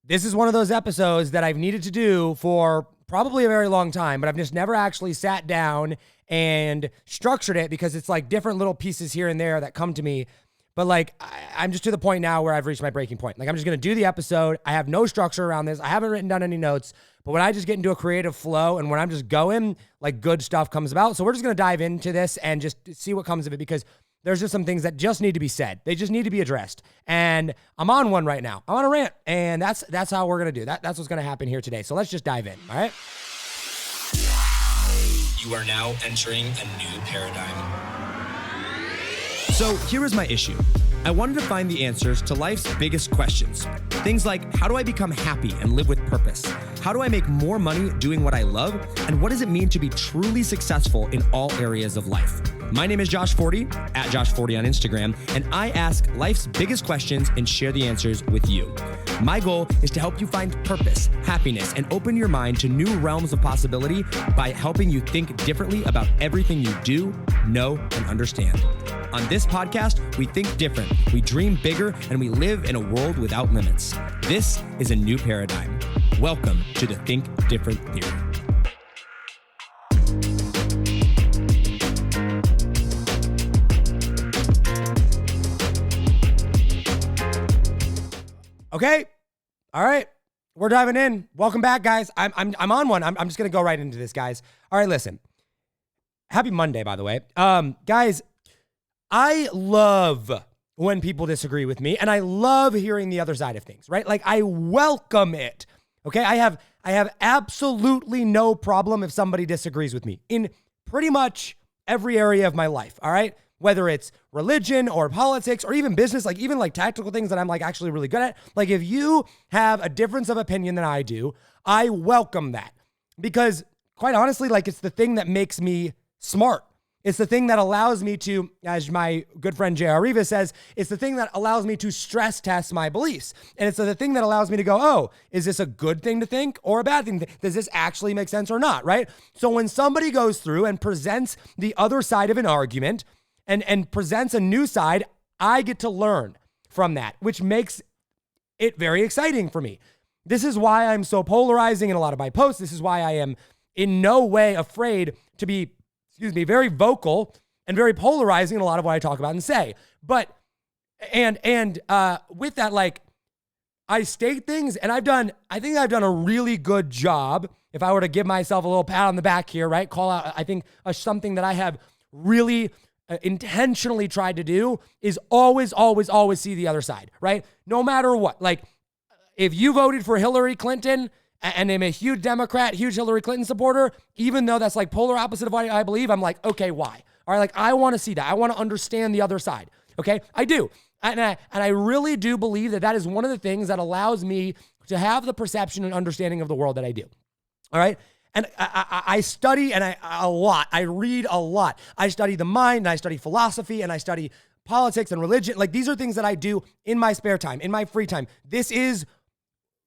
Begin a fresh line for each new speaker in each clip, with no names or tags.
this is one of those episodes that I've needed to do for probably a very long time, but I've just never actually sat down and structured it because it's like different little pieces here and there that come to me. But like, I'm just to the point now where I've reached my breaking point. Like, I'm just going to do the episode. I have no structure around this. I haven't written down any notes, but when I just get into a creative flow and when I'm just going, like, good stuff comes about. So we're just going to dive into this and just see what comes of it, because there's just some things that just need to be said. They just need to be addressed. And I'm on one right now. I'm on a rant, and that's how we're going to do that. That's what's going to happen here today. So let's just dive in. All right.
You are now entering a new paradigm.
So here is my issue. I wanted to find the answers to life's biggest questions. Things like, how do I become happy and live with purpose? How do I make more money doing what I love? And what does it mean to be truly successful in all areas of life? My name is Josh Forti, at Josh Forti on Instagram, and I ask life's biggest questions and share the answers with you. My goal is to help you find purpose, happiness, and open your mind to new realms of possibility by helping you think differently about everything you do, know, and understand. On this podcast, we think different, we dream bigger, and we live in a world without limits. This is a new paradigm. Welcome to the Think Different Theory.
Okay. All right. We're diving in. Welcome back, guys. I'm on one. I'm just going to go right into this, guys. All right, listen. Happy Monday, by the way. Guys, I love when people disagree with me, and I love hearing the other side of things, right? Like, I welcome it. Okay? I have absolutely no problem if somebody disagrees with me in pretty much every area of my life. All right? Whether it's religion or politics or even business, like even like tactical things that I'm like actually really good at. Like, if you have a difference of opinion than I do, I welcome that, because quite honestly, like, it's the thing that makes me smart. It's the thing that allows me to, as my good friend J.R. Rivas says, it's the thing that allows me to stress test my beliefs. And it's the thing that allows me to go, oh, is this a good thing to think or a bad thing to think? Does this actually make sense or not, right? So when somebody goes through and presents the other side of an argument and presents a new side, I get to learn from that, which makes it very exciting for me. This is why I'm so polarizing in a lot of my posts. This is why I am in no way afraid to be, very vocal and very polarizing in a lot of what I talk about and say. But, and with that, like, I state things, and I think I've done a really good job. If I were to give myself a little pat on the back here, right? Call out, I think something that I have really intentionally tried to do is always see the other side, right? No matter what. Like, if you voted for Hillary Clinton and I'm a huge Democrat, huge Hillary Clinton supporter, even though that's like polar opposite of what I believe, I'm like, okay, why? All right, like, I want to see that. I want to understand the other side, okay? I do. And I really do believe that is one of the things that allows me to have the perception and understanding of the world that I do, all right? And I study a lot. I read a lot. I study the mind, and I study philosophy, and I study politics and religion. Like, these are things that I do in my spare time, in my free time. This is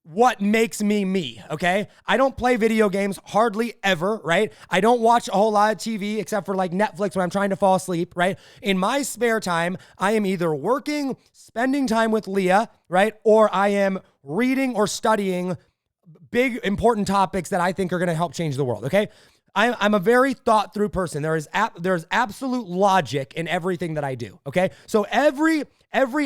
what makes me me, okay? I don't play video games hardly ever, right? I don't watch a whole lot of TV except for like Netflix when I'm trying to fall asleep, right? In my spare time, I am either working, spending time with Leah, right? Or I am reading or studying big, important topics that I think are going to help change the world, okay? I'm a very thought through person. There's absolute logic in everything that I do, okay? So every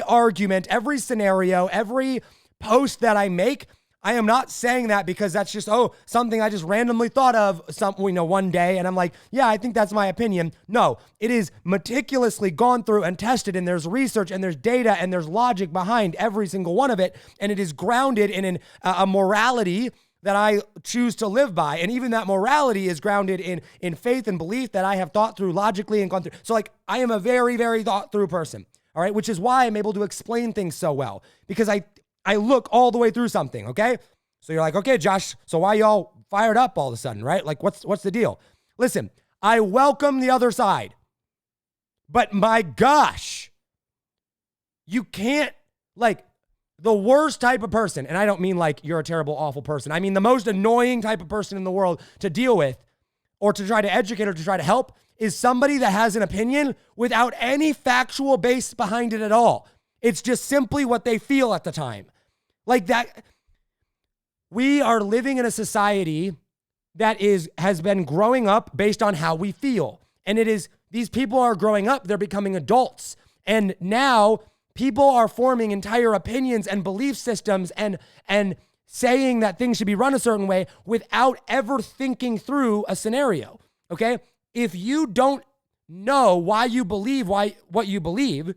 argument, every scenario, every post that I make, I am not saying that because that's just, something I just randomly thought of one day. And I'm like, yeah, I think that's my opinion. No, it is meticulously gone through and tested, and there's research and there's data and there's logic behind every single one of it. And it is grounded in a morality that I choose to live by. And even that morality is grounded in faith and belief that I have thought through logically and gone through. So like, I am a very, very thought through person. All right. Which is why I'm able to explain things so well, because I look all the way through something, okay? So you're like, okay, Josh, so why y'all fired up all of a sudden, right? Like, what's the deal? Listen, I welcome the other side, but my gosh, you can't, like, the worst type of person, and I don't mean like you're a terrible, awful person. I mean the most annoying type of person in the world to deal with or to try to educate or to try to help is somebody that has an opinion without any factual base behind it at all. It's just simply what they feel at the time. Like that. we are living in a society that has been growing up based on how we feel. And these people are growing up, they're becoming adults. And now people are forming entire opinions and belief systems and saying that things should be run a certain way without ever thinking through a scenario, okay? If you don't know why you believe what you believe,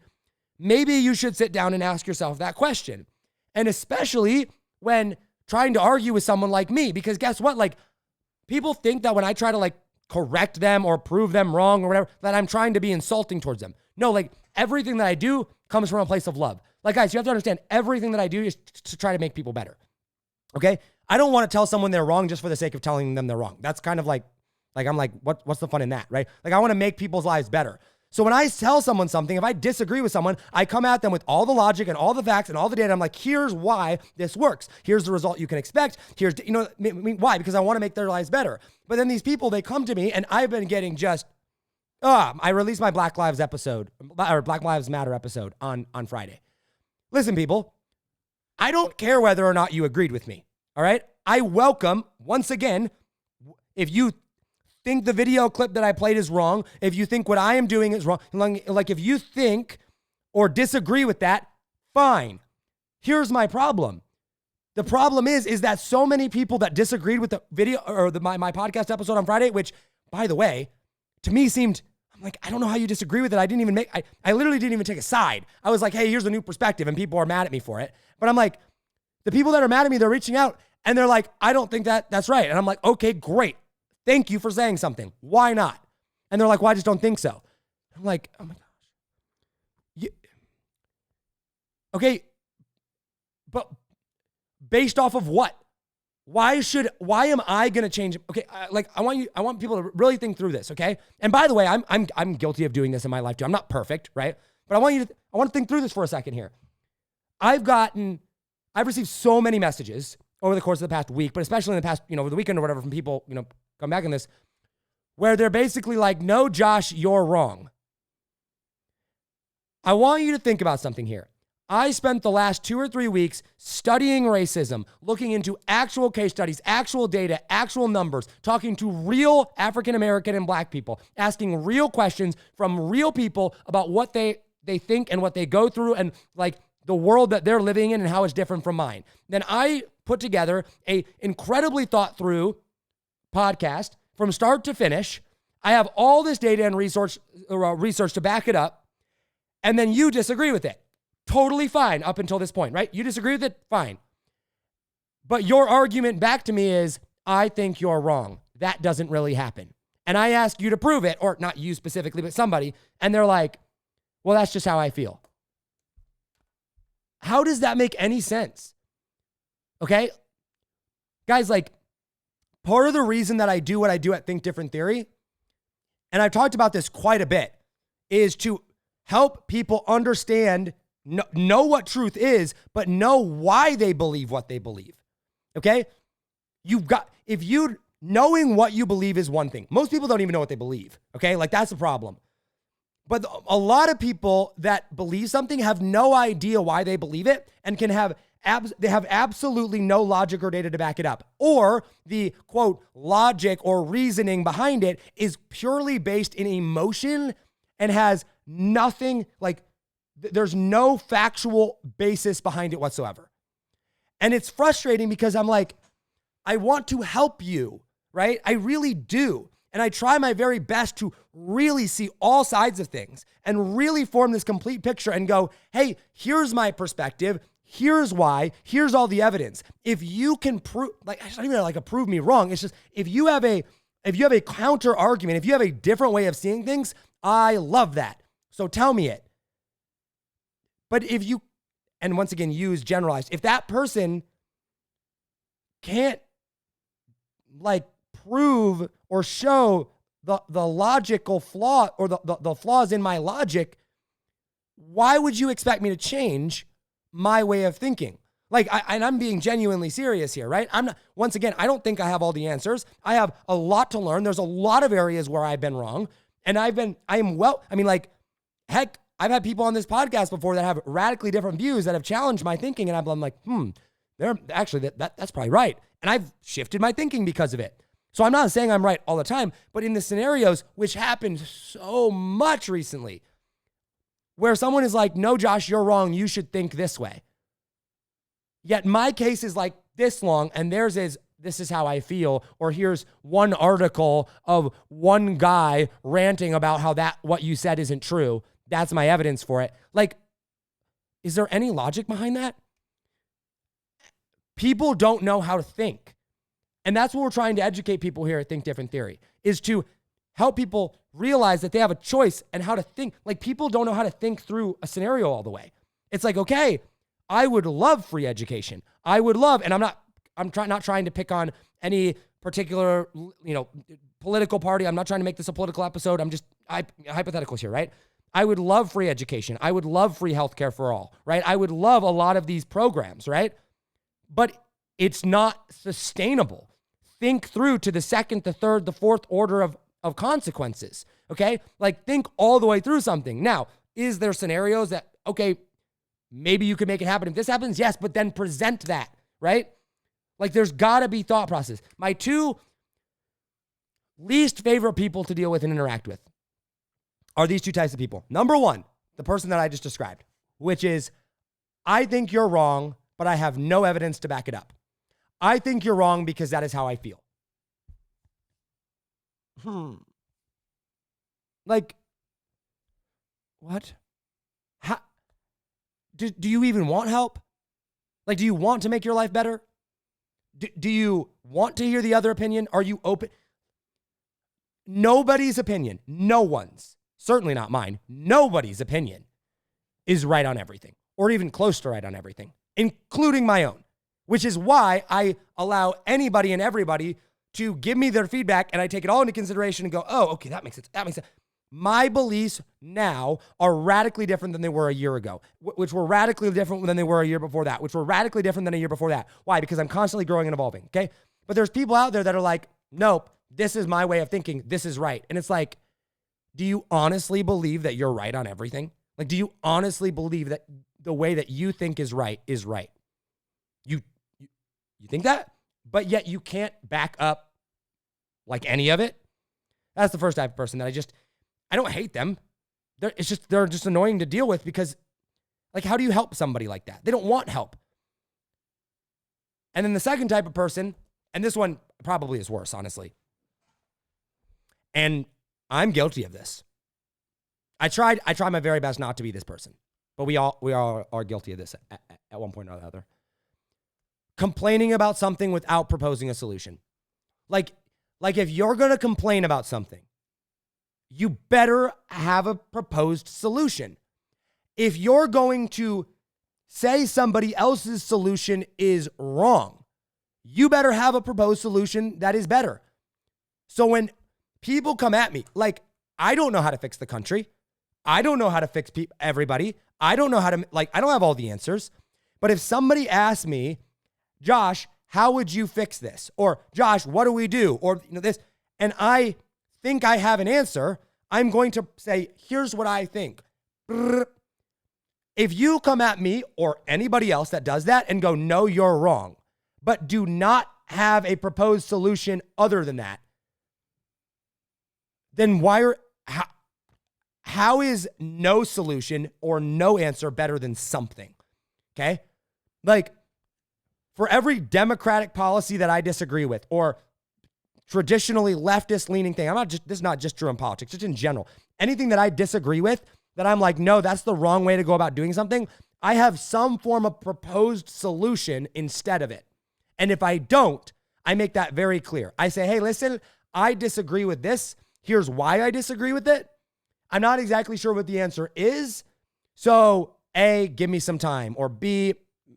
maybe you should sit down and ask yourself that question. And especially when trying to argue with someone like me, because guess what? Like, people think that when I try to like correct them or prove them wrong or whatever, that I'm trying to be insulting towards them. No, like everything that I do comes from a place of love. Like, guys, you have to understand everything that I do is to try to make people better. Okay? I don't want to tell someone they're wrong just for the sake of telling them they're wrong. That's kind of like I'm like, what's the fun in that, right? Like, I want to make people's lives better. So when I tell someone something, if I disagree with someone, I come at them with all the logic and all the facts and all the data. I'm like, here's why this works. Here's the result you can expect. Here's, why? Because I want to make their lives better. But then these people, they come to me and I've been getting I released my Black Lives Matter episode on Friday. Listen, people, I don't care whether or not you agreed with me. All right. I welcome, once again, if you think the video clip that I played is wrong, if you think what I am doing is wrong, like if you think or disagree with that, fine. Here's my problem. The problem is that so many people that disagreed with the video or my podcast episode on Friday, which, by the way, to me seemed, I'm like, I don't know how you disagree with it. I literally didn't even take a side. I was like, hey, here's a new perspective, and people are mad at me for it. But I'm like, the people that are mad at me, they're reaching out and they're like, I don't think that's right. And I'm like, okay, great. Thank you for saying something. Why not? And they're like, well, I just don't think so. I'm like, oh my gosh. Okay, but based off of what? Why am I going to change? Okay, I want people to really think through this, okay? And by the way, I'm guilty of doing this in my life too. I'm not perfect, right? But I want to think through this for a second here. I've received so many messages over the course of the past week, but especially in the past, over the weekend or whatever, from people, come back in this, where they're basically like, no, Josh, you're wrong. I want you to think about something here. I spent the last 2 or 3 weeks studying racism, looking into actual case studies, actual data, actual numbers, talking to real African-American and Black people, asking real questions from real people about what they think and what they go through and like the world that they're living in and how it's different from mine. Then I put together a incredibly thought through podcast from start to finish. I have all this data and research to back it up. And then you disagree with it. Totally fine up until this point, right? You disagree with it? Fine. But your argument back to me is, I think you're wrong. That doesn't really happen. And I ask you to prove it, or not you specifically, but somebody, and they're like, well, that's just how I feel. How does that make any sense? Okay? Guys, like, part of the reason that I do what I do at Think Different Theory, and I've talked about this quite a bit, is to help people understand, know what truth is, but know why they believe what they believe. Okay? Knowing what you believe is one thing. Most people don't even know what they believe. Okay? Like, that's the problem. But a lot of people that believe something have no idea why they believe it and they have absolutely no logic or data to back it up. Or the, quote, logic or reasoning behind it is purely based in emotion and has nothing, like, there's no factual basis behind it whatsoever. And it's frustrating because I'm like, I want to help you, right? I really do. And I try my very best to really see all sides of things and really form this complete picture and go, hey, here's my perspective. Here's why. Here's all the evidence. If you can prove, like, it's not even like a prove me wrong. It's just, if you have a counter argument, if you have a different way of seeing things, I love that. So tell me it. But if you, and once again, use generalized, if that person can't like prove or show the logical flaw or the flaws in my logic, why would you expect me to change my way of thinking? Like, I'm being genuinely serious here, right? Once again, I don't think I have all the answers. I have a lot to learn. There's a lot of areas where I've been wrong. And I've had people on this podcast before that have radically different views that have challenged my thinking. And I'm like, That's probably right. And I've shifted my thinking because of it. So I'm not saying I'm right all the time, but in the scenarios, which happened so much recently, where someone is like, no, Josh, you're wrong. You should think this way. Yet my case is like this long and theirs is, this is how I feel. Or here's one article of one guy ranting about how what you said isn't true. That's my evidence for it. Like, is there any logic behind that? People don't know how to think. And that's what we're trying to educate people here at Think Different Theory, is to help people realize that they have a choice and how to think. Like, people don't know how to think through a scenario all the way. It's like, okay, I would love free education. I would love, and I'm not trying to pick on any particular, political party. I'm not trying to make this a political episode. I'm just hypotheticals here, right? I would love free education. I would love free healthcare for all, right? I would love a lot of these programs, right? But it's not sustainable. Think through to the second, the third, the fourth order of consequences, okay? Like, think all the way through something. Now, is there scenarios that, okay, maybe you could make it happen if this happens? Yes, but then present that, right? Like, there's got to be thought process. My two least favorite people to deal with and interact with are these two types of people. Number one, the person that I just described, which is, I think you're wrong, but I have no evidence to back it up. I think you're wrong because that is how I feel. Like, what? How? Do you even want help? Like, do you want to make your life better? Do you want to hear the other opinion? Are you open? Nobody's opinion, no one's, certainly not mine, nobody's opinion is right on everything, or even close to right on everything, including my own, which is why I allow anybody and everybody to give me their feedback, and I take it all into consideration and go, oh, okay, that makes sense. That makes sense. My beliefs now are radically different than they were a year ago, which were radically different than they were a year before that, which were radically different than a year before that. Why? Because I'm constantly growing and evolving, okay? But there's people out there that are like, nope, this is my way of thinking. This is right. And it's like, do you honestly believe that you're right on everything? Like, do you honestly believe that the way that you think is right is right? You think that? But yet you can't back up like any of it? That's the first type of person that I don't hate them. They're just annoying to deal with because, like, how do you help somebody like that? They don't want help. And then the second type of person, and this one probably is worse, honestly. And I'm guilty of this. I try my very best not to be this person, but we all are guilty of this at one point or another. Complaining about something without proposing a solution. Like if you're going to complain about something, you better have a proposed solution. If you're going to say somebody else's solution is wrong, you better have a proposed solution that is better. So when people come at me, like, I don't know how to fix the country. I don't know how to fix everybody. I don't know how to, I don't have all the answers. But if somebody asks me, Josh, how would you fix this? Or Josh, what do we do? Or this, and I think I have an answer, I'm going to say, here's what I think. If you come at me or anybody else that does that and go, no, you're wrong, but do not have a proposed solution other than that, then how is no solution or no answer better than something? Okay? Like, for every Democratic policy that I disagree with, or traditionally leftist leaning thing, this is not just true in politics, just in general, anything that I disagree with, that I'm like, no, that's the wrong way to go about doing something, I have some form of proposed solution instead of it. And if I don't, I make that very clear. I say, hey, listen, I disagree with this. Here's why I disagree with it. I'm not exactly sure what the answer is. So A, give me some time. Or B,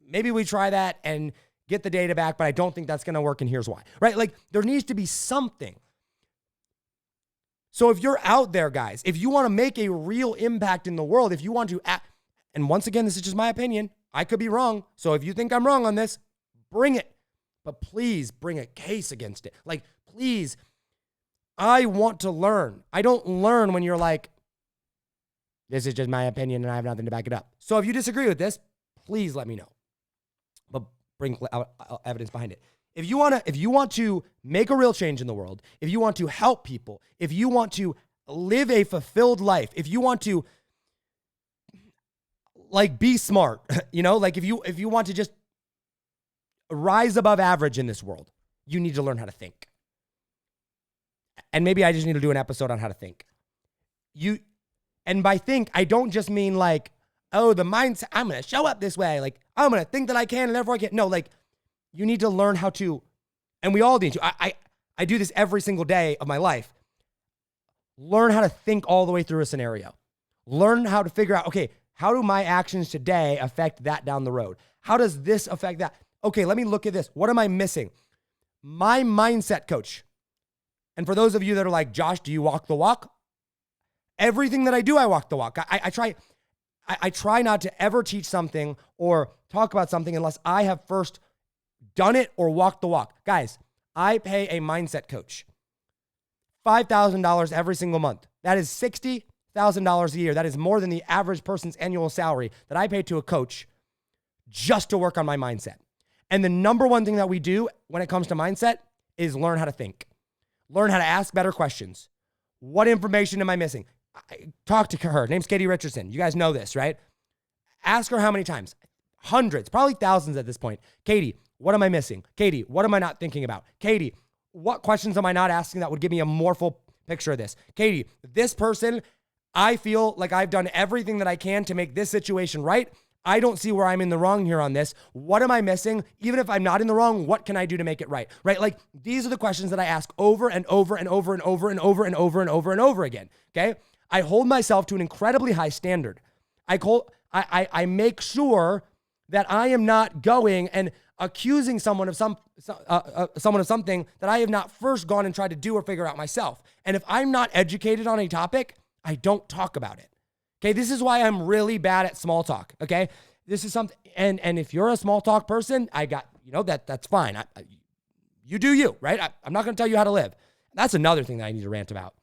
maybe we try that and get the data back, but I don't think that's going to work, and here's why, right? Like, there needs to be something. So if you're out there, guys, if you want to make a real impact in the world, if you want to act, and once again, this is just my opinion, I could be wrong. So if you think I'm wrong on this, bring it. But please bring a case against it. Like, please, I want to learn. I don't learn when you're like, this is just my opinion and I have nothing to back it up. So if you disagree with this, please let me know. But bring evidence behind it. If you want to make a real change in the world, if you want to help people, if you want to live a fulfilled life, if you want to like be smart, like if you want to just rise above average in this world, you need to learn how to think. And maybe I just need to do an episode on how to think. And by think, I don't just mean like, oh, the mindset, I'm going to show up this way. Like, I'm going to think that I can and therefore I can. No, like, you need to learn how to, and we all need to. I do this every single day of my life. Learn how to think all the way through a scenario. Learn how to figure out, okay, how do my actions today affect that down the road? How does this affect that? Okay, let me look at this. What am I missing? My mindset coach. And for those of you that are like, Josh, do you walk the walk? Everything that I do, I walk the walk. I try not to ever teach something or talk about something unless I have first done it or walked the walk. Guys, I pay a mindset coach $5,000 every single month. That is $60,000 a year. That is more than the average person's annual salary that I pay to a coach just to work on my mindset. And the number one thing that we do when it comes to mindset is learn how to think. Learn how to ask better questions. What information am I missing? Talk to her. Her name's Katie Richardson. You guys know this, right? Ask her how many times. Hundreds, probably thousands at this point. Katie, what am I missing? Katie, what am I not thinking about? Katie, what questions am I not asking that would give me a more full picture of this? Katie, this person, I feel like I've done everything that I can to make this situation right. I don't see where I'm in the wrong here on this. What am I missing? Even if I'm not in the wrong, what can I do to make it right? Right? Like, these are the questions that I ask over and over and over and over and over and over and over and over again. Okay? I hold myself to an incredibly high standard. I make sure that I am not going and accusing someone of something that I have not first gone and tried to do or figure out myself. And if I'm not educated on a topic, I don't talk about it. Okay, this is why I'm really bad at small talk. Okay, this is something, and if you're a small talk person, I got, that's fine. You do you, right? I'm not going to tell you how to live. That's another thing that I need to rant about.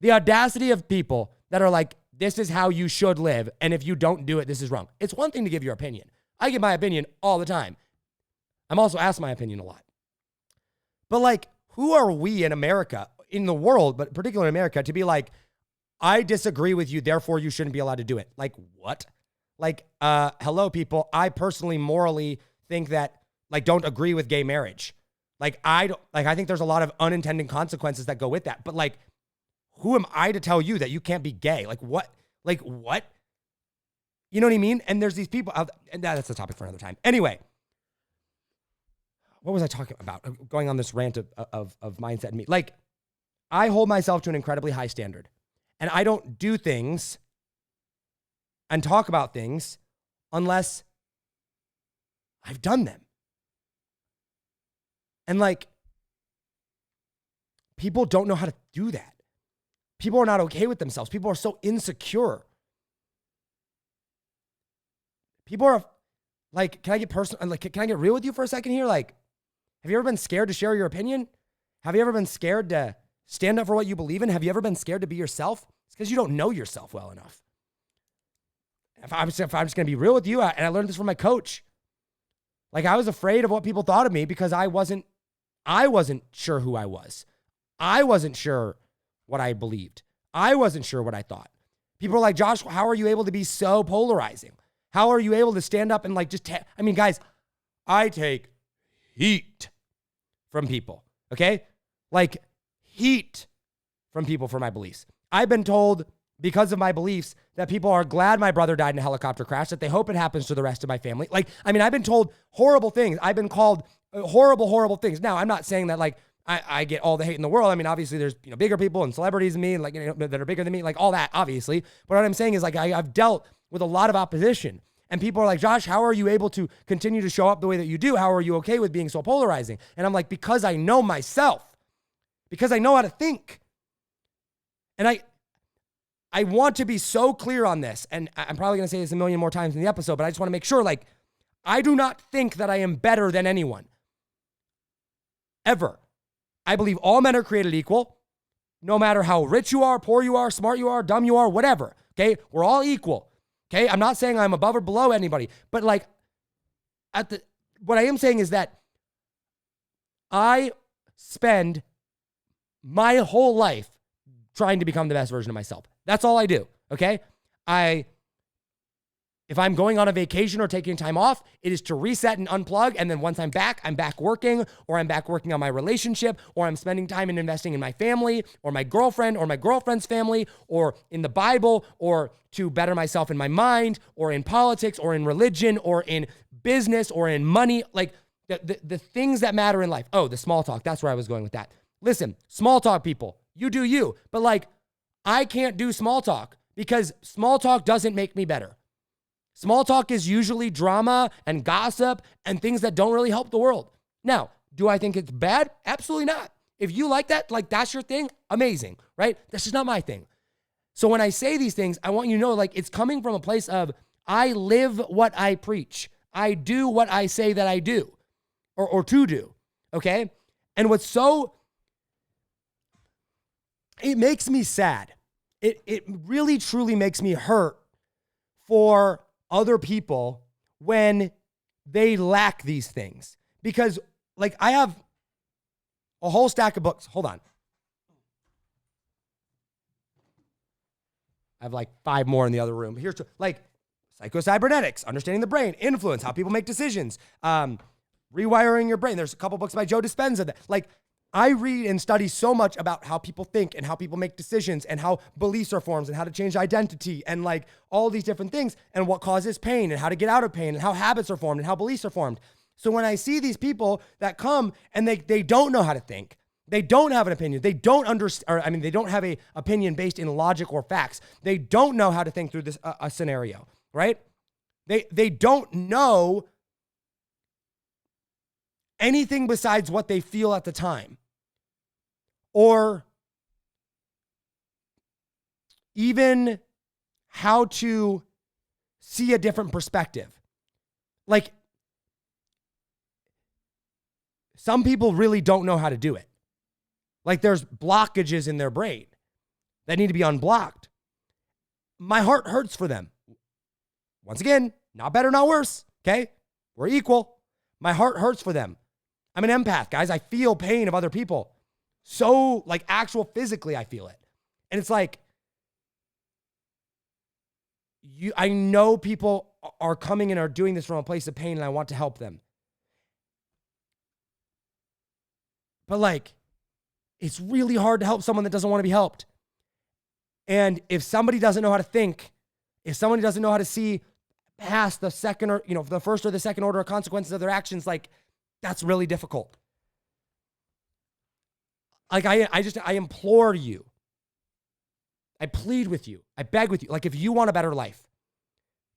The audacity of people that are like, this is how you should live, and if you don't do it, this is wrong. It's one thing to give your opinion. I give my opinion all the time. I'm also asked my opinion a lot. But like, who are we in America, in the world, but particularly in America, to be like, I disagree with you, therefore you shouldn't be allowed to do it? Like, what? Like, hello, people. I personally morally think that, like, don't agree with gay marriage. Like, I think there's a lot of unintended consequences that go with that. But like, who am I to tell you that you can't be gay? Like, what? Like, what? You know what I mean? And there's these people out, and that's a topic for another time. Anyway, what was I talking about? Going on this rant of mindset and me. Like, I hold myself to an incredibly high standard. And I don't do things and talk about things unless I've done them. And like, people don't know how to do that. People are not okay with themselves. People are so insecure. People are like, can I get personal? Like, can I get real with you for a second here? Like, have you ever been scared to share your opinion? Have you ever been scared to stand up for what you believe in? Have you ever been scared to be yourself? It's because you don't know yourself well enough. If I'm just going to be real with you, and I learned this from my coach. Like, I was afraid of what people thought of me because I wasn't sure who I was. I wasn't sure what I believed. I wasn't sure what I thought. People are like, Josh, how are you able to be so polarizing? How are you able to stand up and like just, I mean, guys, I take heat from people, okay? Like, heat from people for my beliefs. I've been told because of my beliefs that people are glad my brother died in a helicopter crash, that they hope it happens to the rest of my family. Like, I mean, I've been told horrible things. I've been called horrible, horrible things. Now, I'm not saying that like I get all the hate in the world. I mean, obviously there's, bigger people and celebrities than me and like, that are bigger than me, like all that, obviously. But what I'm saying is like, I've dealt with a lot of opposition, and people are like, Josh, how are you able to continue to show up the way that you do? How are you okay with being so polarizing? And I'm like, because I know myself, because I know how to think. And I want to be so clear on this, and I'm probably going to say this a million more times in the episode, but I just want to make sure, like, I do not think that I am better than anyone. Ever. I believe all men are created equal, no matter how rich you are, poor you are, smart you are, dumb you are, whatever, okay? We're all equal, okay? I'm not saying I'm above or below anybody, but like, what I am saying is that I spend my whole life trying to become the best version of myself. That's all I do, okay? If I'm going on a vacation or taking time off, it is to reset and unplug. And then once I'm back working, or I'm back working on my relationship, or I'm spending time and investing in my family or my girlfriend or my girlfriend's family, or in the Bible, or to better myself in my mind, or in politics, or in religion, or in business, or in money, like the things that matter in life. Oh, the small talk. That's where I was going with that. Listen, small talk people, you do you. But like, I can't do small talk because small talk doesn't make me better. Small talk is usually drama and gossip and things that don't really help the world. Now, do I think it's bad? Absolutely not. If you like that, like that's your thing, amazing, right? That's just not my thing. So when I say these things, I want you to know, like, it's coming from a place of I live what I preach. I do what I say that I do or to do, okay? And what's so, it makes me sad. It really, truly makes me hurt for other people when they lack these things. Because like I have a whole stack of books. Hold on. I have like 5 more in the other room. Here's like Psycho-Cybernetics, Understanding the Brain, Influence, How People Make Decisions, Rewiring Your Brain. There's a couple books by Joe Dispenza that like I read and study so much about how people think and how people make decisions and how beliefs are formed and how to change identity and like all these different things and what causes pain and how to get out of pain and how habits are formed and how beliefs are formed. So when I see these people that come and they don't know how to think, they don't have an opinion, they don't understand, they don't have a opinion based in logic or facts. They don't know how to think through this a scenario, right? They don't know anything besides what they feel at the time, or even how to see a different perspective. Like, some people really don't know how to do it. Like, there's blockages in their brain that need to be unblocked. My heart hurts for them. Once again, not better, not worse, okay? We're equal. My heart hurts for them. I'm an empath, guys. I feel pain of other people. So, like, actual physically, I feel it. And it's like, I know people are coming and are doing this from a place of pain, and I want to help them. But, like, it's really hard to help someone that doesn't want to be helped. And if somebody doesn't know how to think, if somebody doesn't know how to see past the second or, the first or the second order of consequences of their actions, like, that's really difficult. Like, I implore you. I plead with you. I beg with you. Like, if you want a better life,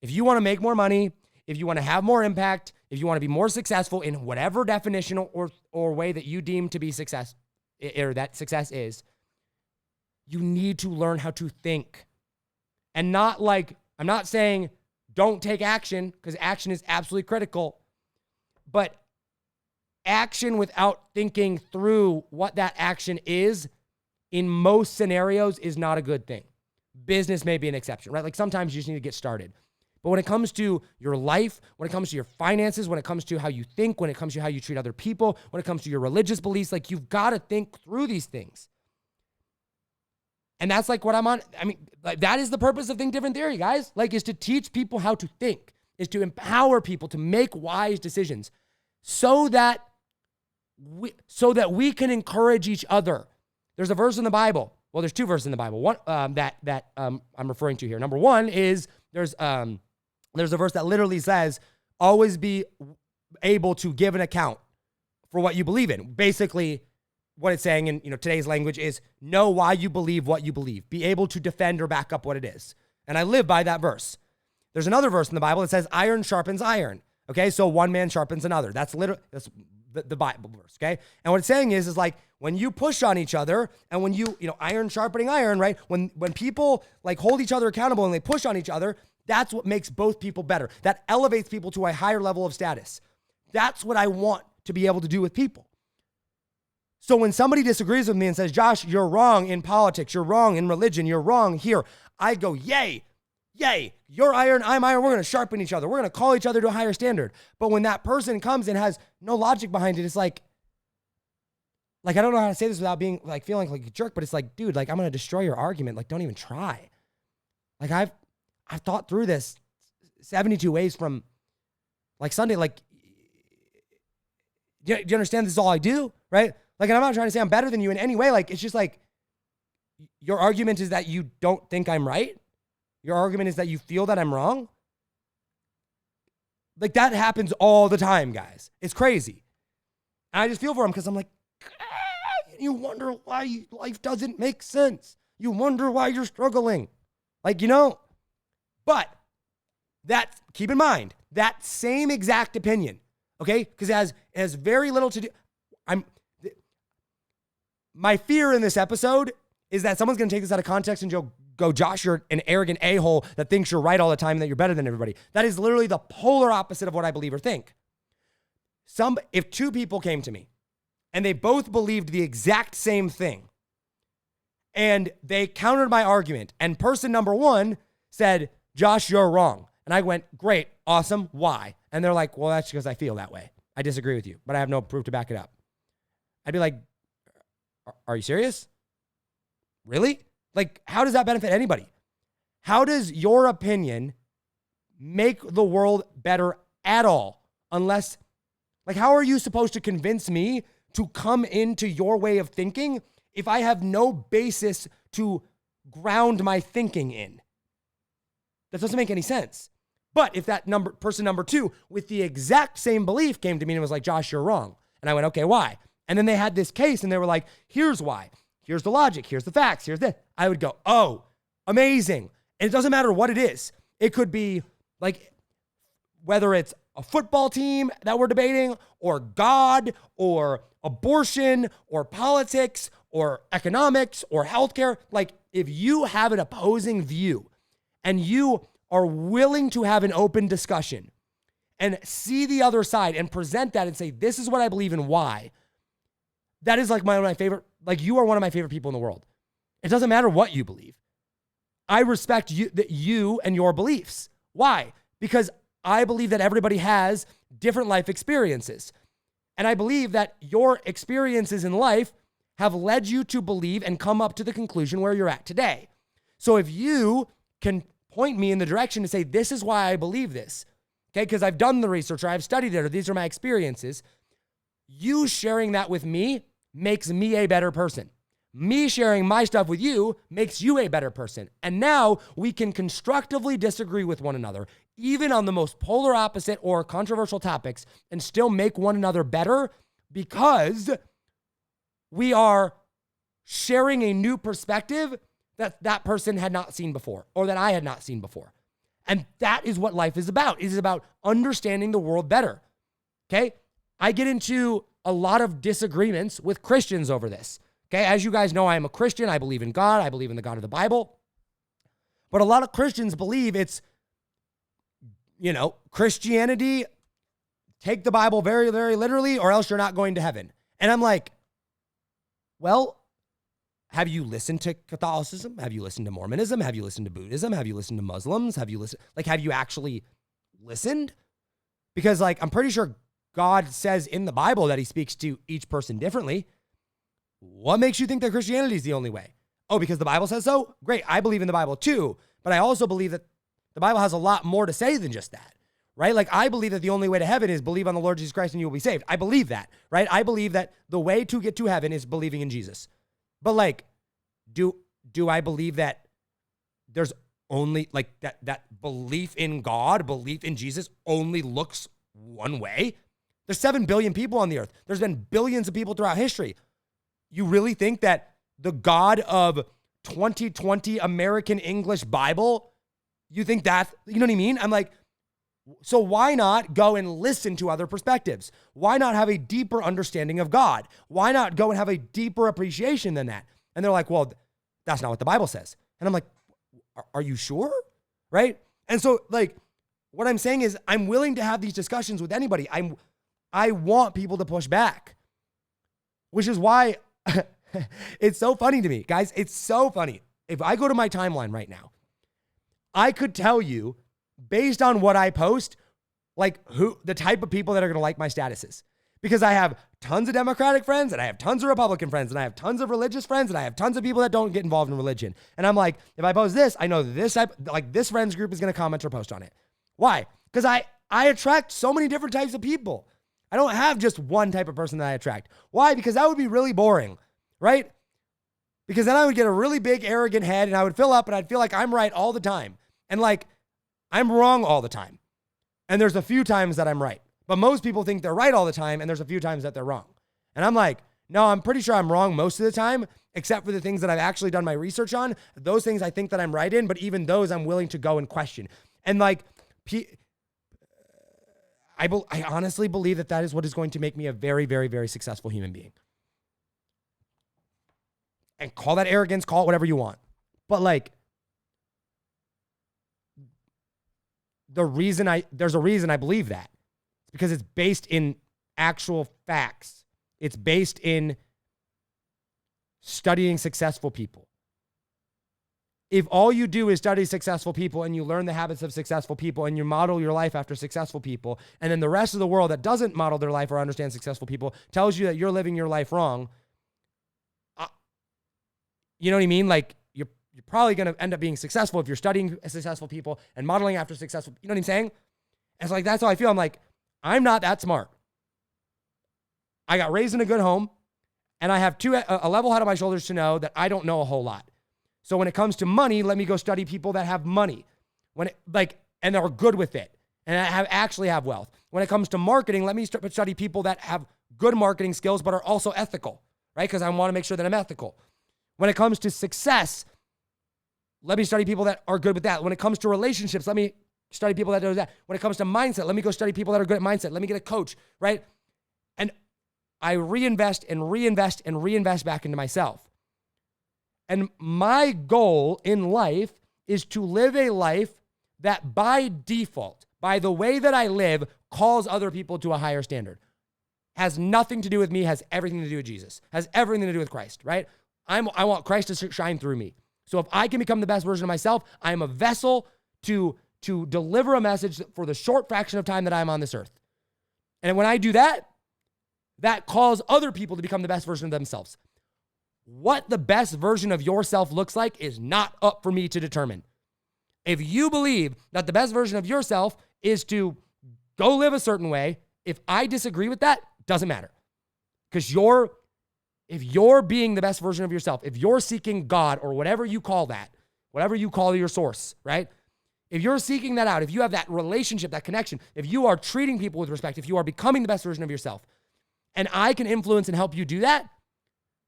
if you want to make more money, if you want to have more impact, if you want to be more successful in whatever definition or way that you deem to be success, or that success is, you need to learn how to think. And not like, I'm not saying don't take action, because action is absolutely critical, but action without thinking through what that action is in most scenarios is not a good thing. Business may be an exception, right? Like, sometimes you just need to get started. But when it comes to your life, when it comes to your finances, when it comes to how you think, when it comes to how you treat other people, when it comes to your religious beliefs, like, you've got to think through these things. And that's like what I'm on. Like, that is the purpose of Think Different Theory, guys. Like, is to teach people how to think, is to empower people to make wise decisions so that we can encourage each other. There's a verse in the Bible. Well, there's 2 verses in the Bible. One that I'm referring to here. Number 1 is there's a verse that literally says, always be able to give an account for what you believe in. Basically, what it's saying in today's language is know why you believe what you believe. Be able to defend or back up what it is. And I live by that verse. There's another verse in the Bible that says iron sharpens iron. Okay, so one man sharpens another. That's the Bible verse, okay? And what it's saying is like, when you push on each other and when you iron sharpening iron, right? When people like hold each other accountable and they push on each other, that's what makes both people better. That elevates people to a higher level of status. That's what I want to be able to do with people. So when somebody disagrees with me and says, Josh, you're wrong in politics, you're wrong in religion, you're wrong here, I go, yay, Yay, you're iron, I'm iron. We're going to sharpen each other. We're going to call each other to a higher standard. But when that person comes and has no logic behind it, it's like I don't know how to say this without being like feeling like a jerk, but it's like, dude, like I'm going to destroy your argument. Like, don't even try. Like I've thought through this 72 ways from like Sunday. Like, do you understand this is all I do? Right? Like, and I'm not trying to say I'm better than you in any way. Like, it's just like your argument is that you don't think I'm right. Your argument is that you feel that I'm wrong. Like that happens all the time, guys. It's crazy. And I just feel for him because I'm like, you wonder why life doesn't make sense. You wonder why you're struggling. Like, but that, keep in mind, that same exact opinion, okay? Because it has very little to do. My fear in this episode is that someone's going to take this out of context and go, Josh, you're an arrogant a-hole that thinks you're right all the time and that you're better than everybody. That is literally the polar opposite of what I believe or think. If two people came to me and they both believed the exact same thing and they countered my argument and person number one said, Josh, you're wrong. And I went, great, awesome, why? And they're like, well, that's because I feel that way. I disagree with you, but I have no proof to back it up. I'd be like, are you serious? Really? Like, how does that benefit anybody? How does your opinion make the world better at all? Unless, like, how are you supposed to convince me to come into your way of thinking if I have no basis to ground my thinking in? That doesn't make any sense. But if that person number two with the exact same belief came to me and was like, Josh, you're wrong. And I went, okay, why? And then they had this case and they were like, here's why. Here's the logic. Here's the facts. Here's this. I would go, oh, amazing. And it doesn't matter what it is. It could be like, whether it's a football team that we're debating or God or abortion or politics or economics or healthcare. Like if you have an opposing view and you are willing to have an open discussion and see the other side and present that and say, this is what I believe and why. That is like one of my favorite, like you are one of my favorite people in the world. It doesn't matter what you believe. I respect you and your beliefs. Why? Because I believe that everybody has different life experiences. And I believe that your experiences in life have led you to believe and come up to the conclusion where you're at today. So if you can point me in the direction to say, this is why I believe this, okay, because I've done the research or I've studied it or these are my experiences, you sharing that with me makes me a better person. Me sharing my stuff with you makes you a better person. And now we can constructively disagree with one another, even on the most polar opposite or controversial topics, and still make one another better because we are sharing a new perspective that person had not seen before or that I had not seen before. And that is what life is about. It is about understanding the world better. Okay? I get into a lot of disagreements with Christians over this. Okay, as you guys know, I am a Christian. I believe in God. I believe in the God of the Bible. But a lot of Christians believe it's, Christianity, take the Bible very, very literally, or else you're not going to heaven. And I'm like, well, have you listened to Catholicism? Have you listened to Mormonism? Have you listened to Buddhism? Have you listened to Muslims? Have you actually listened? Because I'm pretty sure God says in the Bible that he speaks to each person differently. What makes you think that Christianity is the only way? Oh, because the Bible says so? Great. I believe in the Bible too, but I also believe that the Bible has a lot more to say than just that, right? Like I believe that the only way to heaven is believe on the Lord Jesus Christ and you will be saved. I believe that, right? I believe that the way to get to heaven is believing in Jesus. But do I believe that there's only that belief in God, belief in Jesus only looks one way? There's 7 billion people on the earth. There's been billions of people throughout history. You really think that the God of 2020 American English Bible, you think that, you know what I mean? I'm like, so why not go and listen to other perspectives? Why not have a deeper understanding of God? Why not go and have a deeper appreciation than that? And they're like, well, that's not what the Bible says. And I'm like, are you sure? Right? And so what I'm saying is I'm willing to have these discussions with anybody. I want people to push back, which is why it's so funny to me, guys. It's so funny. If I go to my timeline right now, I could tell you based on what I post, like who the type of people that are going to like my statuses, because I have tons of Democratic friends and I have tons of Republican friends and I have tons of religious friends and I have tons of people that don't get involved in religion. And I'm like, if I post this, I know this type, like this friends group is going to comment or post on it. Why? Because I attract so many different types of people. I don't have just one type of person that I attract. Why? Because that would be really boring, right? Because then I would get a really big, arrogant head and I would fill up and I'd feel like I'm right all the time. And like, I'm wrong all the time. And there's a few times that I'm right. But most people think they're right all the time and there's a few times that they're wrong. And I'm like, no, I'm pretty sure I'm wrong most of the time, except for the things that I've actually done my research on. Those things I think that I'm right in, but even those I'm willing to go and question. And like, I honestly believe that that is what is going to make me a very, very, very successful human being. And call that arrogance, call it whatever you want. But like, there's a reason I believe that. It's because it's based in actual facts. It's based in studying successful people. If all you do is study successful people and you learn the habits of successful people and you model your life after successful people, and then the rest of the world that doesn't model their life or understand successful people tells you that you're living your life wrong, you know what I mean? Like, you're probably going to end up being successful if you're studying successful people and modeling after successful, you know what I'm saying? And it's like, that's how I feel. I'm like, I'm not that smart. I got raised in a good home and I have a level head on my shoulders to know that I don't know a whole lot. So when it comes to money, let me go study people that have money and are good with it and actually have wealth. When it comes to marketing, let me study people that have good marketing skills, but are also ethical, right? Because I want to make sure that I'm ethical. When it comes to success, let me study people that are good with that. When it comes to relationships, let me study people that do that. When it comes to mindset, let me go study people that are good at mindset. Let me get a coach, right? And I reinvest back into myself. And my goal in life is to live a life that by default, by the way that I live, calls other people to a higher standard. Has nothing to do with me, has everything to do with Jesus, has everything to do with Christ, right? I want Christ to shine through me. So if I can become the best version of myself, I am a vessel to deliver a message for the short fraction of time that I'm on this earth. And when I do that, that calls other people to become the best version of themselves. What the best version of yourself looks like is not up for me to determine. If you believe that the best version of yourself is to go live a certain way, if I disagree with that, doesn't matter. Because if you're being the best version of yourself, if you're seeking God or whatever you call that, whatever you call your source, right? If you're seeking that out, if you have that relationship, that connection, if you are treating people with respect, if you are becoming the best version of yourself, and I can influence and help you do that,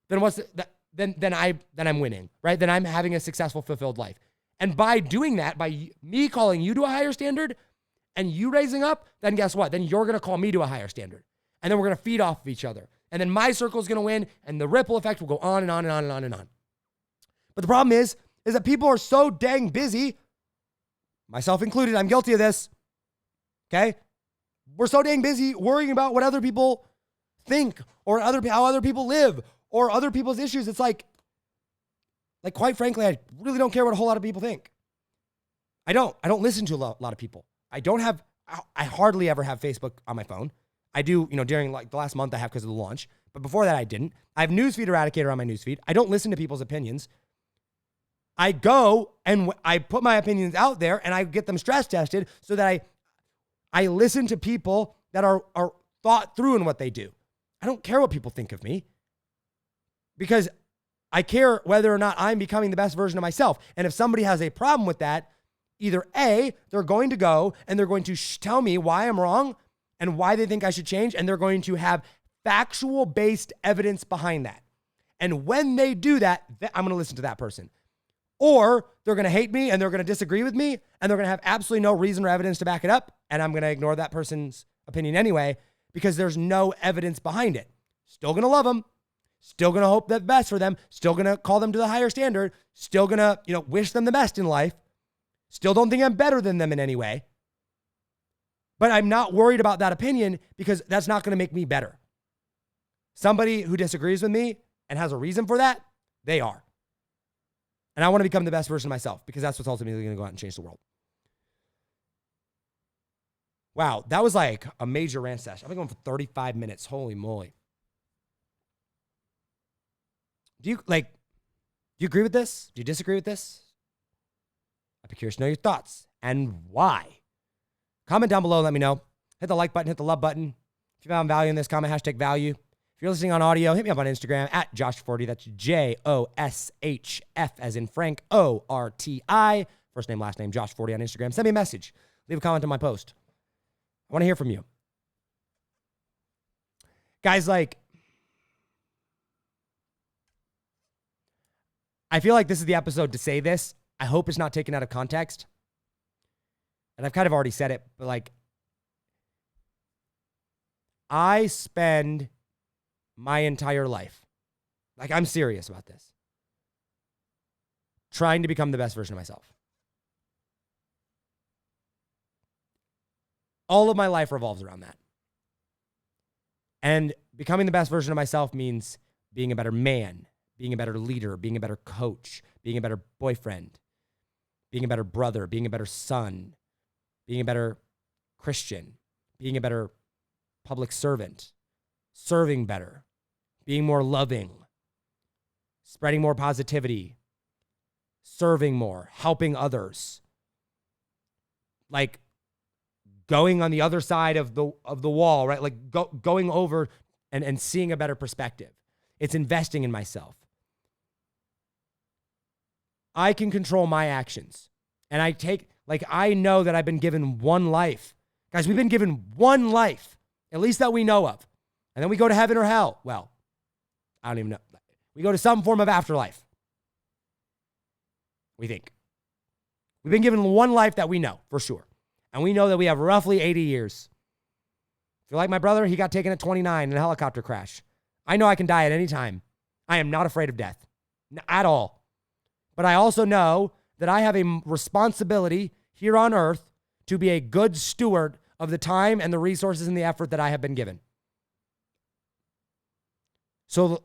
then then I'm winning, right? Then I'm having a successful, fulfilled life. And by doing that, by me calling you to a higher standard and you raising up, then guess what? Then you're going to call me to a higher standard. And then we're going to feed off of each other. And then my circle is going to win and the ripple effect will go on and on and on and on and on. But the problem is that people are so dang busy, myself included, I'm guilty of this, okay? We're so dang busy worrying about what other people think or how other people live or other people's issues. It's like quite frankly, I really don't care what a whole lot of people think. I don't listen to a lot of people. I hardly ever have Facebook on my phone. I do, during like the last month I have because of the launch, but before that I didn't. I have newsfeed eradicator on my newsfeed. I don't listen to people's opinions. I go and I put my opinions out there and I get them stress tested so that I listen to people that are thought through in what they do. I don't care what people think of me because I care whether or not I'm becoming the best version of myself. And if somebody has a problem with that, either A, they're going to go and they're going to tell me why I'm wrong and why they think I should change. And they're going to have factual based evidence behind that. And when they do that, I'm going to listen to that person. Or they're going to hate me and they're going to disagree with me and they're going to have absolutely no reason or evidence to back it up. And I'm going to ignore that person's opinion anyway, because there's no evidence behind it. Still going to love them. Still going to hope the best for them. Still going to call them to the higher standard. Still going to, wish them the best in life. Still don't think I'm better than them in any way. But I'm not worried about that opinion because that's not going to make me better. Somebody who disagrees with me and has a reason for that, they are. And I want to become the best version of myself because that's what's ultimately going to go out and change the world. Wow, that was like a major rant session. I've been going for 35 minutes. Holy moly. Do you agree with this? Do you disagree with this? I'd be curious to know your thoughts and why. Comment down below, let me know. Hit the like button, hit the love button. If you found value in this, comment #value. If you're listening on audio, hit me up on Instagram @JoshForti. That's JOSHF as in Frank, ORTI. First name, last name, Josh Forti on Instagram. Send me a message. Leave a comment on my post. I want to hear from you. Guys, like, I feel like this is the episode to say this. I hope it's not taken out of context. And I've kind of already said it, but like, I spend my entire life, like, I'm serious about this, trying to become the best version of myself. All of my life revolves around that. And becoming the best version of myself means being a better man, being a better leader, being a better coach, being a better boyfriend, being a better brother, being a better son, being a better Christian, being a better public servant, serving better, being more loving, spreading more positivity, serving more, helping others. Like, going on the other side of the wall, right? Like going over and seeing a better perspective. It's investing in myself. I can control my actions. And I know that I've been given one life. Guys, we've been given one life, at least that we know of. And then we go to heaven or hell. Well, I don't even know. We go to some form of afterlife. We think. We've been given one life that we know for sure. And we know that we have roughly 80 years. If you're like my brother, he got taken at 29 in a helicopter crash. I know I can die at any time. I am not afraid of death at all. But I also know that I have a responsibility here on earth to be a good steward of the time and the resources and the effort that I have been given. So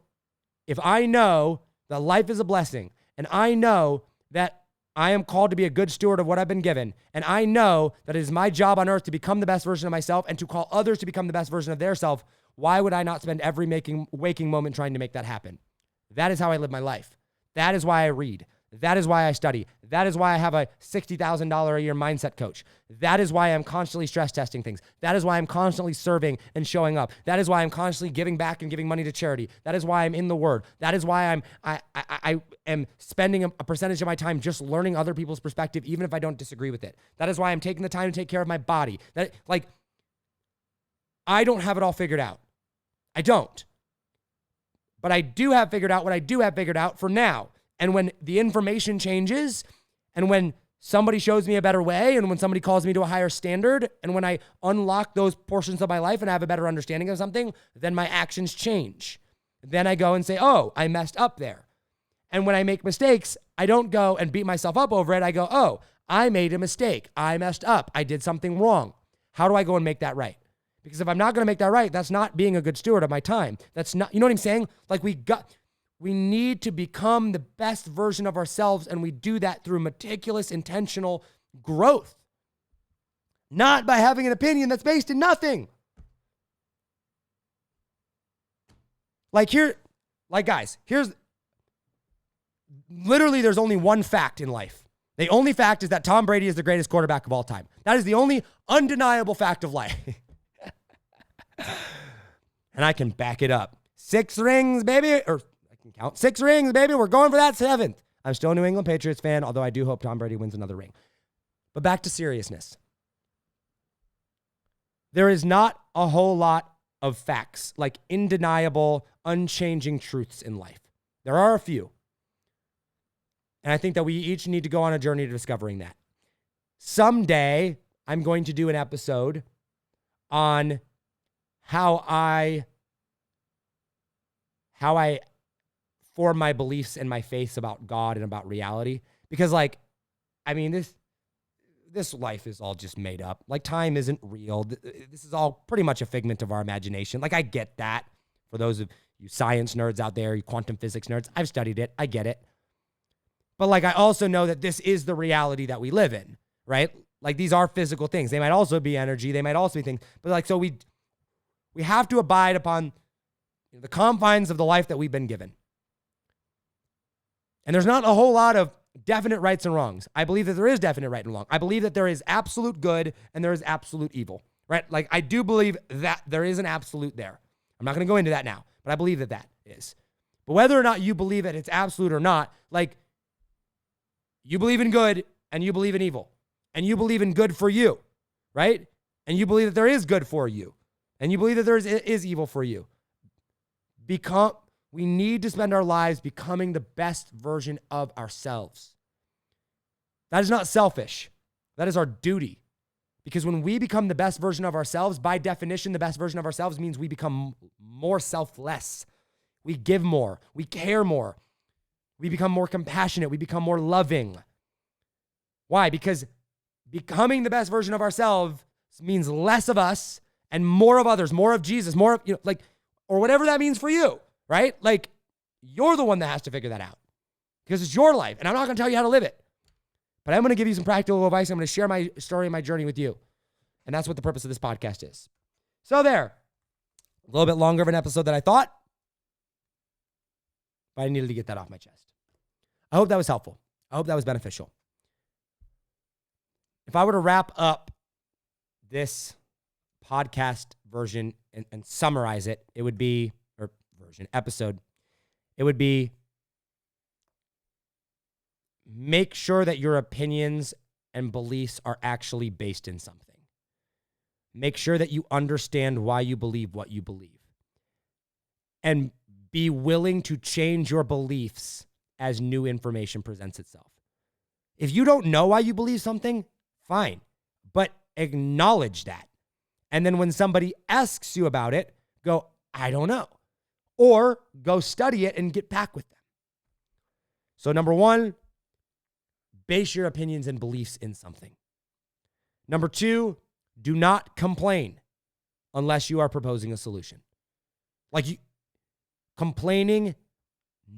if I know that life is a blessing, and I know that I am called to be a good steward of what I've been given, and I know that it is my job on earth to become the best version of myself and to call others to become the best version of their self, why would I not spend every waking moment trying to make that happen? That is how I live my life. That is why I read. That is why I study. That is why I have a $60,000 a year mindset coach. That is why I'm constantly stress testing things. That is why I'm constantly serving and showing up. That is why I'm constantly giving back and giving money to charity. That is why I'm in the Word. That is why I am spending a percentage of my time just learning other people's perspective, even if I don't disagree with it. That is why I'm taking the time to take care of my body. I don't have it all figured out. I don't. But I do have figured out what I do have figured out for now. And when the information changes, and when somebody shows me a better way, and when somebody calls me to a higher standard, and when I unlock those portions of my life and have a better understanding of something, then my actions change. Then I go and say, oh, I messed up there. And when I make mistakes, I don't go and beat myself up over it. I go, oh, I made a mistake. I messed up. I did something wrong. How do I go and make that right? Because if I'm not going to make that right, that's not being a good steward of my time. That's not, you know what I'm saying? Like we need to become the best version of ourselves, and we do that through meticulous, intentional growth. Not by having an opinion that's based in nothing. Guys, here's literally there's only one fact in life. The only fact is that Tom Brady is the greatest quarterback of all time. That is the only undeniable fact of life. And I can back it up. 6 rings, baby, or count 6 rings, baby. We're going for that 7th. I'm still a New England Patriots fan, although I do hope Tom Brady wins another ring. But back to seriousness. There is not a whole lot of facts, like undeniable, unchanging truths in life. There are a few. And I think that we each need to go on a journey to discovering that. Someday, I'm going to do an episode on how I form my beliefs and my faiths about God and about reality. Because this life is all just made up. Like, time isn't real. This is all pretty much a figment of our imagination. Like, I get that. For those of you science nerds out there, you quantum physics nerds, I've studied it. I get it. But like, I also know that this is the reality that we live in, right? Like, these are physical things. They might also be energy. They might also be things. But like, so we have to abide upon the confines of the life that we've been given. And there's not a whole lot of definite rights and wrongs. I believe that there is definite right and wrong. I believe that there is absolute good and there is absolute evil, right? Like, I do believe that there is an absolute there. I'm not going to go into that now, but I believe that that is. But whether or not you believe that it's absolute or not, like, you believe in good and you believe in evil and you believe in good for you, right? And you believe that there is good for you and you believe that there is evil for you. We need to spend our lives becoming the best version of ourselves. That is not selfish. That is our duty. Because when we become the best version of ourselves, by definition, the best version of ourselves means we become more selfless. We give more. We care more. We become more compassionate. We become more loving. Why? Because becoming the best version of ourselves means less of us and more of others, more of Jesus, more of, like, or whatever that means for you, right? Like, you're the one that has to figure that out because it's your life. And I'm not going to tell you how to live it, but I'm going to give you some practical advice. I'm going to share my story and my journey with you. And that's what the purpose of this podcast is. So there, a little bit longer of an episode than I thought, but I needed to get that off my chest. I hope that was helpful. I hope that was beneficial. If I were to wrap up this podcast version and summarize it, it would be, or episode, it would be, make sure that your opinions and beliefs are actually based in something. Make sure that you understand why you believe what you believe. And be willing to change your beliefs as new information presents itself. If you don't know why you believe something, fine, but acknowledge that. And then when somebody asks you about it, go, I don't know. Or go study it and get back with them. So number one, base your opinions and beliefs in something. Number two, do not complain unless you are proposing a solution. Complaining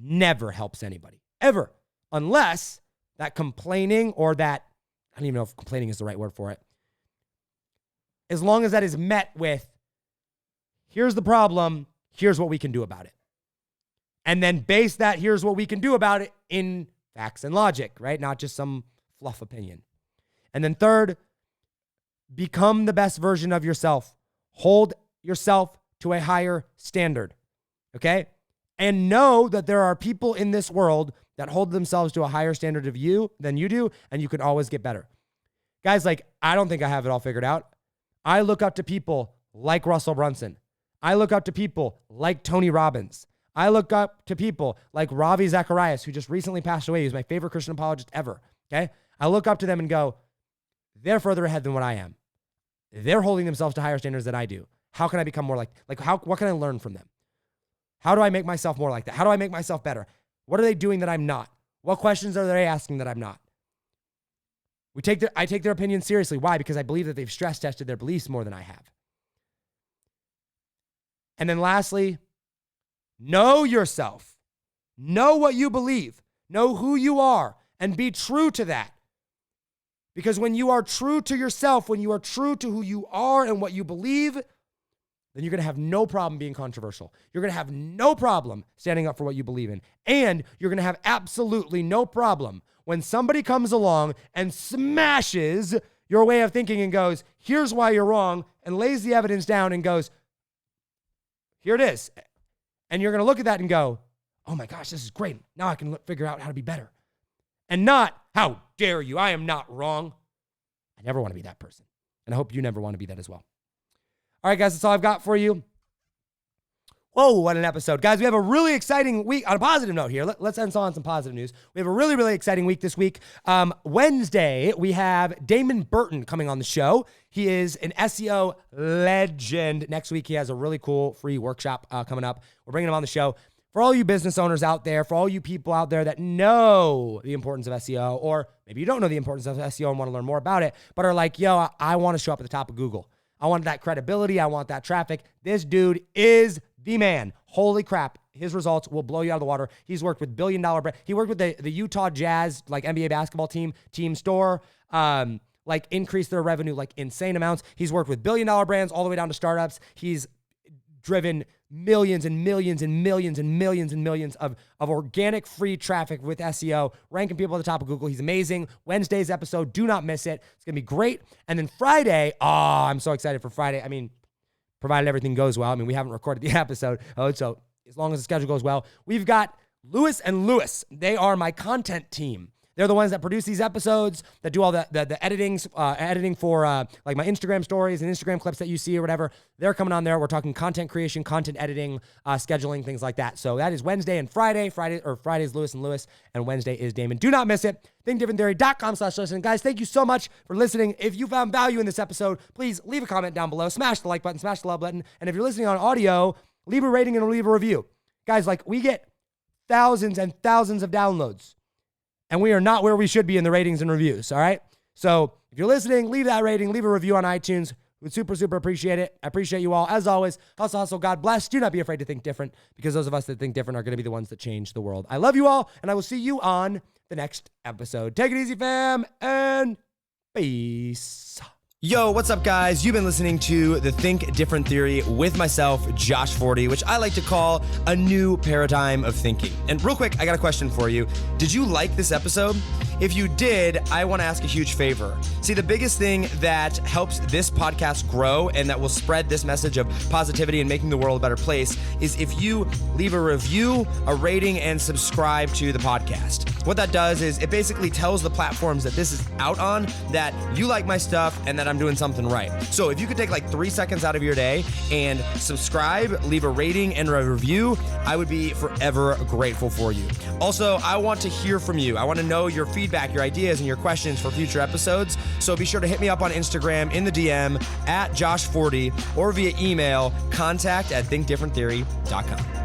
never helps anybody, ever, unless that complaining or that, I don't even know if complaining is the right word for it, as long as that is met with, here's the problem, here's what we can do about it. And then base that, here's what we can do about it, in facts and logic, right? Not just some fluff opinion. And then third, become the best version of yourself. Hold yourself to a higher standard, okay? And know that there are people in this world that hold themselves to a higher standard of you than you do, and you can always get better. Guys, like, I don't think I have it all figured out. I look up to people like Russell Brunson. I look up to people like Tony Robbins. I look up to people like Ravi Zacharias, who just recently passed away. He was my favorite Christian apologist ever, okay? I look up to them and go, they're further ahead than what I am. They're holding themselves to higher standards than I do. How can I become more what can I learn from them? How do I make myself more like that? How do I make myself better? What are they doing that I'm not? What questions are they asking that I'm not? I take their opinions seriously. Why? Because I believe that they've stress tested their beliefs more than I have. And then lastly, know yourself. Know what you believe. Know who you are and be true to that. Because when you are true to yourself, when you are true to who you are and what you believe, then you're going to have no problem being controversial. You're going to have no problem standing up for what you believe in. And you're going to have absolutely no problem when somebody comes along and smashes your way of thinking and goes, here's why you're wrong, and lays the evidence down and goes, here it is. And you're going to look at that and go, oh my gosh, this is great. Now I can figure out how to be better. And not, how dare you? I am not wrong. I never want to be that person. And I hope you never want to be that as well. All right, guys, that's all I've got for you. Whoa, what an episode. Guys, we have a really exciting week. On a positive note here, let's end on some positive news. We have a really, really exciting week this week. Wednesday, we have Damon Burton coming on the show. He is an SEO legend. Next week, he has a really cool free workshop coming up. We're bringing him on the show. For all you business owners out there, for all you people out there that know the importance of SEO, or maybe you don't know the importance of SEO and want to learn more about it, but are like, I want to show up at the top of Google. I want that credibility. I want that traffic. This dude is the man. Holy crap. His results will blow you out of the water. He's worked with billion-dollar brands. He worked with the Utah Jazz, like NBA basketball team store, like increased their revenue like insane amounts. He's worked with billion-dollar brands all the way down to startups. He's driven millions and millions and millions and millions and millions of organic free traffic with SEO, ranking people at the top of Google. He's amazing. Wednesday's episode, do not miss it. It's going to be great. And then Friday, I'm so excited for Friday. I mean, provided everything goes well. I mean, we haven't recorded the episode, so as long as the schedule goes well, we've got Lewis and Lewis. They are my content team. They're the ones that produce these episodes, that do all the editing for like my Instagram stories and Instagram clips that you see or whatever. They're coming on there. We're talking content creation, content editing, scheduling, things like that. So that is Wednesday and Friday. Friday's Lewis and Lewis, and Wednesday is Damon. Do not miss it. ThinkDifferentTheory.com/listen. Guys, thank you so much for listening. If you found value in this episode, please leave a comment down below. Smash the like button, smash the love button. And if you're listening on audio, leave a rating and leave a review. Guys, like, we get thousands and thousands of downloads, and we are not where we should be in the ratings and reviews, all right? So if you're listening, leave that rating, leave a review on iTunes. We'd super, super appreciate it. I appreciate you all. As always, hustle, hustle, God bless. Do not be afraid to think different, because those of us that think different are going to be the ones that change the world. I love you all, and I will see you on the next episode. Take it easy, fam, and peace.
Yo, what's up, guys? You've been listening to the Think Different Theory with myself, Josh Forti, which I like to call a new paradigm of thinking. And real quick, I got a question for you. Did you like this episode? If you did, I want to ask a huge favor. See, the biggest thing that helps this podcast grow and that will spread this message of positivity and making the world a better place is if you leave a review, a rating, and subscribe to the podcast. What that does is it basically tells the platforms that this is out on that you like my stuff and that I'm doing something right. So if you could take like 3 seconds out of your day and subscribe, leave a rating and a review, I would be forever grateful for you. Also, I want to hear from you. I want to know your feedback, your ideas, and your questions for future episodes. So be sure to hit me up on Instagram in the DM @JoshForti or via email contact@thinkdifferenttheory.com.